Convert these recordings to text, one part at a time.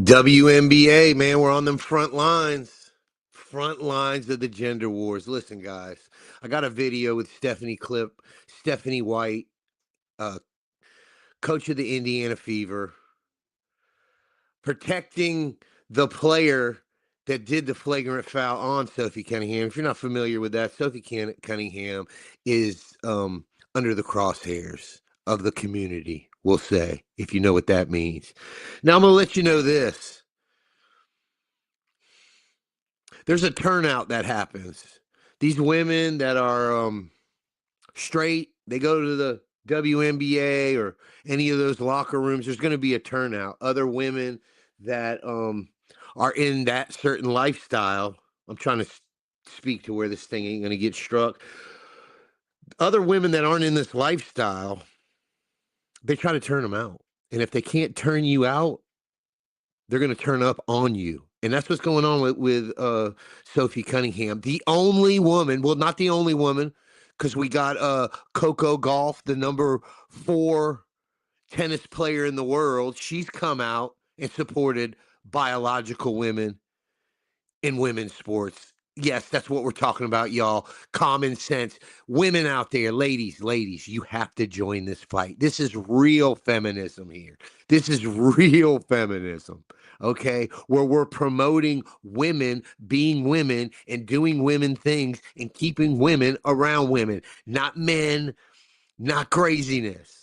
WNBA, man, we're on them front lines. Front lines of the gender wars. Listen, guys, I got a video with Stephanie White, uh, coach of the Indiana Fever, protecting the player that did the flagrant foul on Sophie Cunningham. If you're not familiar with that, Sophie Cunningham is under the crosshairs of the community, we'll say, if you know what that means. Now, I'm going to let you know this. There's a turnout that happens. These women that are straight, they go to the WNBA or any of those locker rooms, there's going to be a turnout. Other women that are in that certain lifestyle, I'm trying to speak to where this thing ain't going to get struck. Other women that aren't in this lifestyle, they try to turn them out. And if they can't turn you out, they're going to turn up on you. And that's what's going on with Sophie Cunningham. The only woman, well, not the only woman, because we got Coco Gauff, the number 4 tennis player in the world. She's come out and supported biological women in women's sports. Yes, that's what we're talking about, y'all. Common sense. Women out there, ladies, you have to join this fight. This is real feminism here. This is real feminism, okay? Where we're promoting women being women and doing women things and keeping women around women, not men, not craziness.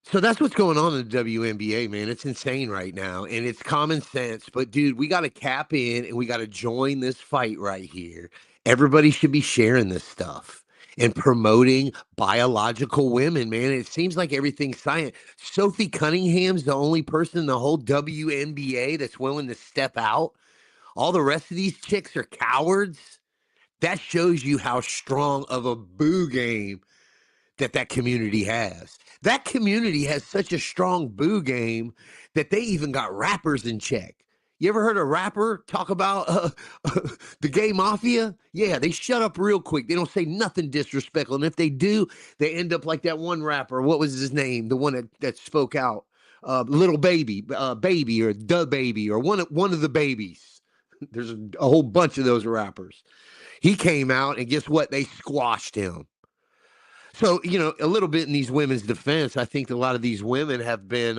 So that's what's going on in the WNBA, man. It's insane right now, and it's common sense. But, dude, we got to cap in, and we got to join this fight right here. Everybody should be sharing this stuff and promoting biological women, man. It seems like everything's science. Sophie Cunningham's the only person in the whole WNBA that's willing to step out. All the rest of these chicks are cowards. That shows you how strong of a boo game that community has. That community has such a strong boo game that they even got rappers in check. You ever heard a rapper talk about the gay mafia? Yeah, they shut up real quick. They don't say nothing disrespectful. And if they do, they end up like that one rapper. What was his name? The one that spoke out. Little Baby, Baby, or Da Baby, or one of the babies. There's a whole bunch of those rappers. He came out, and guess what? They squashed him. So, a little bit in these women's defense, I think a lot of these women have been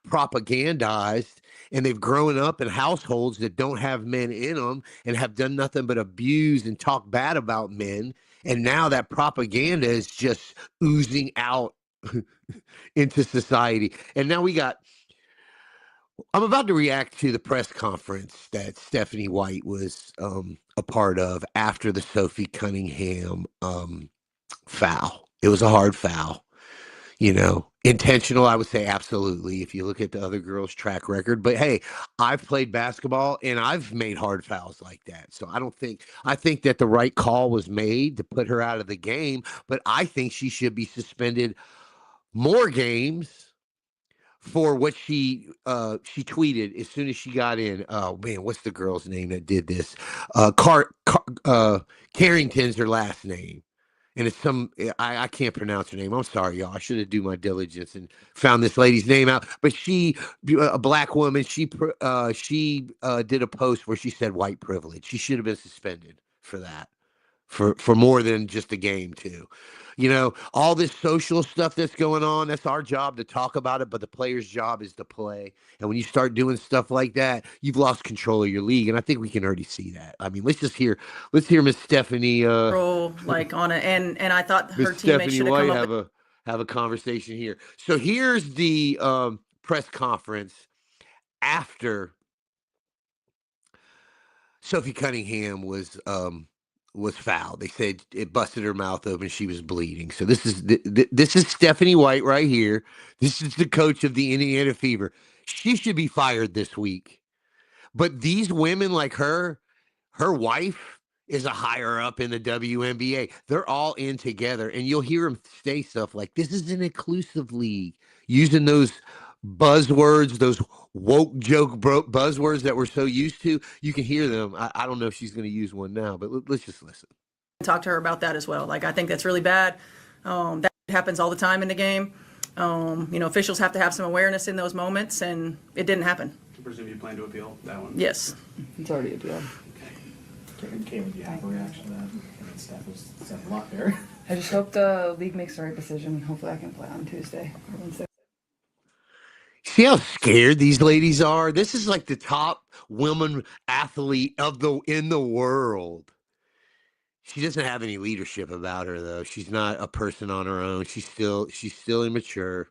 propagandized, and they've grown up in households that don't have men in them and have done nothing but abuse and talk bad about men. And now that propaganda is just oozing out into society. And now I'm about to react to the press conference that Stephanie White was a part of after the Sophie Cunningham foul. It was a hard foul, intentional. I would say absolutely. If you look at the other girls' track record, but hey, I've played basketball and I've made hard fouls like that. So I think that the right call was made to put her out of the game, but I think she should be suspended more games for what she tweeted as soon as she got in. Oh man, what's the girl's name that did this? Carrington's her last name. And it's I can't pronounce her name. I'm sorry, y'all. I should have do my diligence and found this lady's name out. But she, a black woman, she did a post where she said white privilege. She should have been suspended for that, for more than just a game too. All this social stuff that's going on, that's our job to talk about it, but the player's job is to play. And when you start doing stuff like that, you've lost control of your league. And I think we can already see that. I mean, let's hear Miss Stephanie like on it, and I thought her Miss teammates Stephanie should have come White up. have a conversation here. So here's the press conference after Sophie Cunningham was fouled. They said it busted her mouth open. She was bleeding. So this is Stephanie White right here. This is the coach of the Indiana Fever. She should be fired this week. But these women like her wife is a higher up in the WNBA. They're all in together, and you'll hear them say stuff like, "This is an inclusive league," using those buzzwords, those woke joke buzzwords that we're so used to. You can hear them. I don't know if she's going to use one now, but let's just listen. Talk to her about that as well. Like, I think that's really bad. That happens all the time in the game. Officials have to have some awareness in those moments, and it didn't happen. I presume you plan to appeal that one? Yes. It's already appealed. Caitlin, do you have a reaction to that? I mean, Steph was said a lot there. I just hope the league makes the right decision. Hopefully I can play on Tuesday or Wednesday. See how scared these ladies are? This is like the top woman athlete in the world. She doesn't have any leadership about her, though. She's not a person on her own. She's still immature.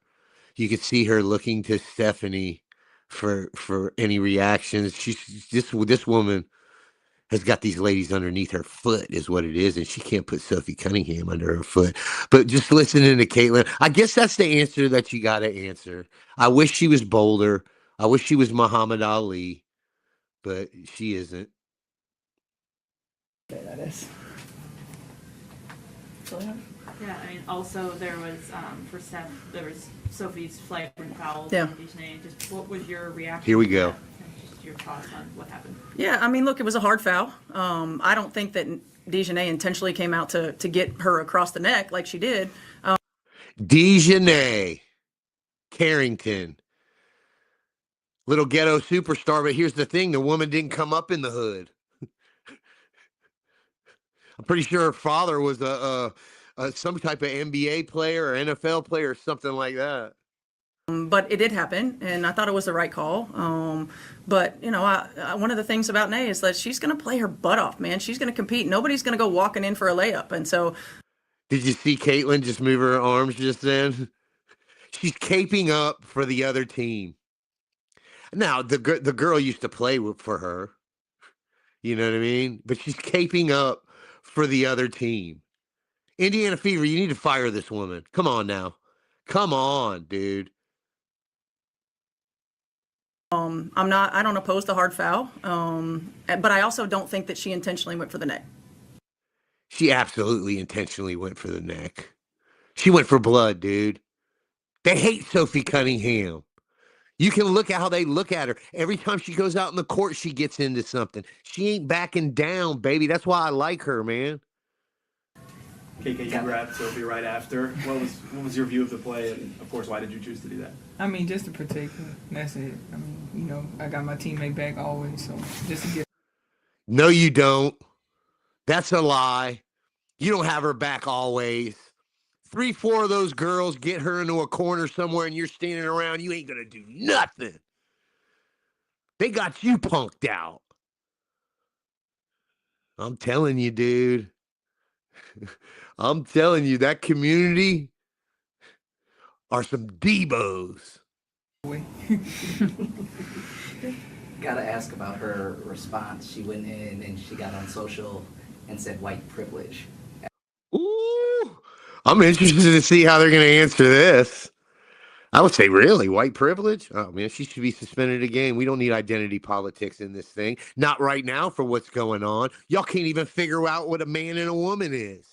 You could see her looking to Stephanie for any reactions. This woman has got these ladies underneath her foot, is what it is, and she can't put Sophie Cunningham under her foot. But just listening to Caitlin, I guess that's the answer that you got to answer. I wish she was bolder. I wish she was Muhammad Ali, but she isn't. That is. Yeah, I mean, also there was, for Steph, there was Sophie's flagrant foul. Yeah. Just what was your reaction? Here we to go. that? And just your thoughts on what happened. Yeah, I mean, look, it was a hard foul. I don't think that Dejanay intentionally came out to get her across the neck like she did. Dejanay Carrington, little ghetto superstar, but here's the thing, the woman didn't come up in the hood. I'm pretty sure her father was some type of NBA player or NFL player or something like that. But it did happen, and I thought it was the right call. But, one of the things about Nay is that she's going to play her butt off, man. She's going to compete. Nobody's going to go walking in for a layup. And so. Did you see Caitlin just move her arms just then? She's caping up for the other team. Now, the girl used to play for her. You know what I mean? But she's caping up for the other team. Indiana Fever, you need to fire this woman. Come on now. Come on, dude. I don't oppose the hard foul. But I also don't think that she intentionally went for the neck. She absolutely intentionally went for the neck. She went for blood, dude. They hate Sophie Cunningham. You can look at how they look at her. Every time she goes out in the court, she gets into something. She ain't backing down, baby. That's why I like her, man. KK, you grabbed Sophie right after. What was your view of the play, and of course, why did you choose to do that? I mean, just to protect her. That's it. I mean, I got my teammate back always, so just to get. No, you don't. That's a lie. You don't have her back always. 3-4 of those girls get her into a corner somewhere and you're standing around, you ain't going to do nothing. They got you punked out. I'm telling you, dude. I'm telling you, that community are some Debos. Gotta ask about her response. She went in and she got on social and said white privilege. Ooh, I'm interested to see how they're going to answer this. I would say, really, white privilege? Oh, man, she should be suspended again. We don't need identity politics in this thing. Not right now for what's going on. Y'all can't even figure out what a man and a woman is.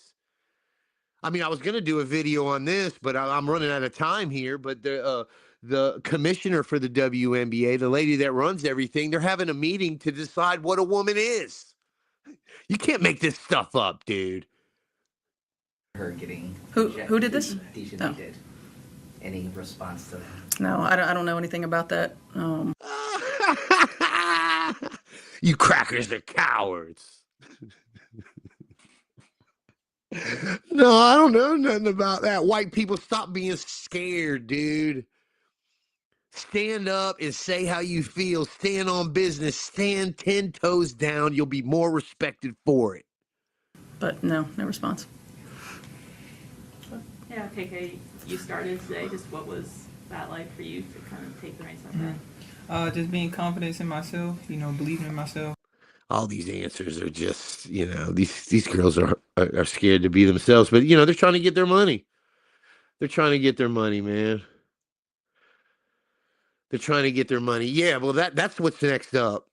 I mean, I was going to do a video on this, but I'm running out of time here. But the commissioner for the WNBA, the lady that runs everything, they're having a meeting to decide what a woman is. You can't make this stuff up, dude. Her getting Who did this? Dejanay did. Any response to that? No, I don't know anything about that. You crackers are cowards. No, I don't know nothing about that. White people, stop being scared, dude. Stand up and say how you feel. Stand on business. Stand 10 toes down. You'll be more respected for it. But no response. Yeah, KK, you started today. Just what was that like for you to kind of take the reins on that? Just being confident in myself, believing in myself. All these answers are just, these girls are scared to be themselves, but they're trying to get their money. They're trying to get their money, man. They're trying to get their money. Yeah, well, that's what's next up.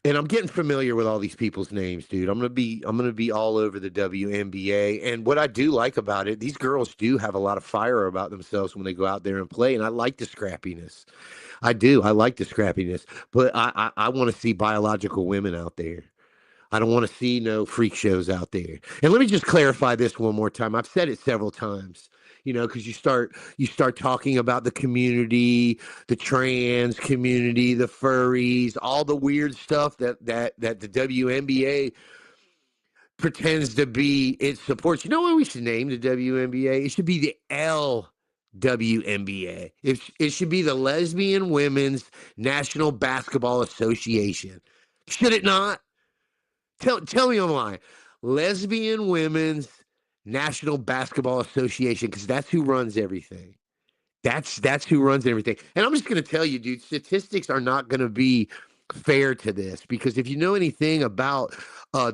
And I'm getting familiar with all these people's names, dude. I'm gonna be all over the WNBA. And what I do like about it, these girls do have a lot of fire about themselves when they go out there and play. And I like the scrappiness. I do. I like the scrappiness. But I want to see biological women out there. I don't want to see no freak shows out there. And let me just clarify this one more time. I've said it several times. because you start talking about the community, the trans community, the furries, all the weird stuff that the WNBA pretends to be, it supports. You know what we should name the WNBA? It should be the LWNBA. It should be the Lesbian Women's National Basketball Association. Should it not? Tell me I'm lying. Lesbian Women's National Basketball Association, because that's who runs everything. That's who runs everything. And I'm just going to tell you, dude, statistics are not going to be fair to this, because if you know anything about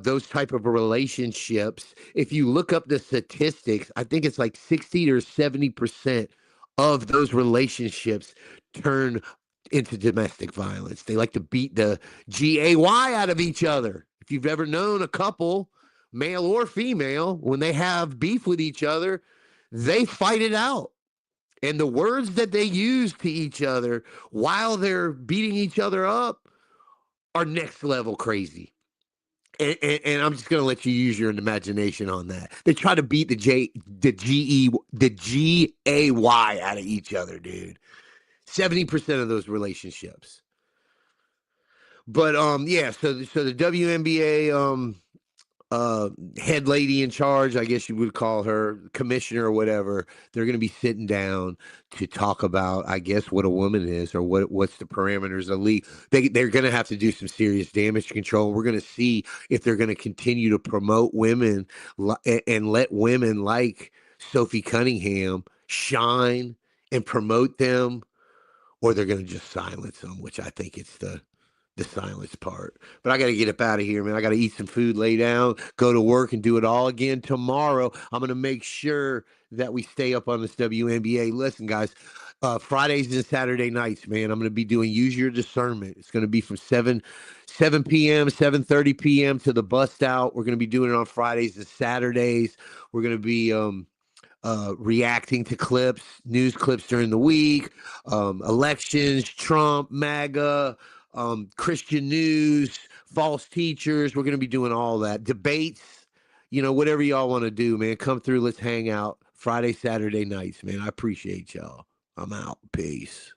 those type of relationships, if you look up the statistics, I think it's like 60 or 70% of those relationships turn into domestic violence. They like to beat the GAY out of each other. If you've ever known a couple, male or female, when they have beef with each other, they fight it out. And the words that they use to each other while they're beating each other up are next level crazy. And I'm just gonna let you use your imagination on that. They try to beat the GAY out of each other, dude. 70% of those relationships. But yeah, so the WNBA head lady in charge, I guess you would call her, commissioner or whatever, they're going to be sitting down to talk about, I guess, what a woman is, or what's the parameters of the league. They're going to have to do some serious damage control. We're going to see if they're going to continue to promote women and let women like Sophie Cunningham shine and promote them, or they're going to just silence them, which I think it's the silence part. But I got to get up out of here, man. I got to eat some food, lay down, go to work, and do it all again tomorrow. I'm going to make sure that we stay up on this WNBA. Listen, guys, Fridays and Saturday nights, man, I'm going to be doing Use Your Discernment. It's going to be from 7 p.m., 7:30 p.m. to the bust out. We're going to be doing it on Fridays and Saturdays. We're going to be reacting to clips, news clips during the week, elections, Trump, MAGA, Christian news, false teachers. We're going to be doing all that. Debates, whatever y'all want to do, man. Come through. Let's hang out Friday, Saturday nights, man. I appreciate y'all. I'm out. Peace.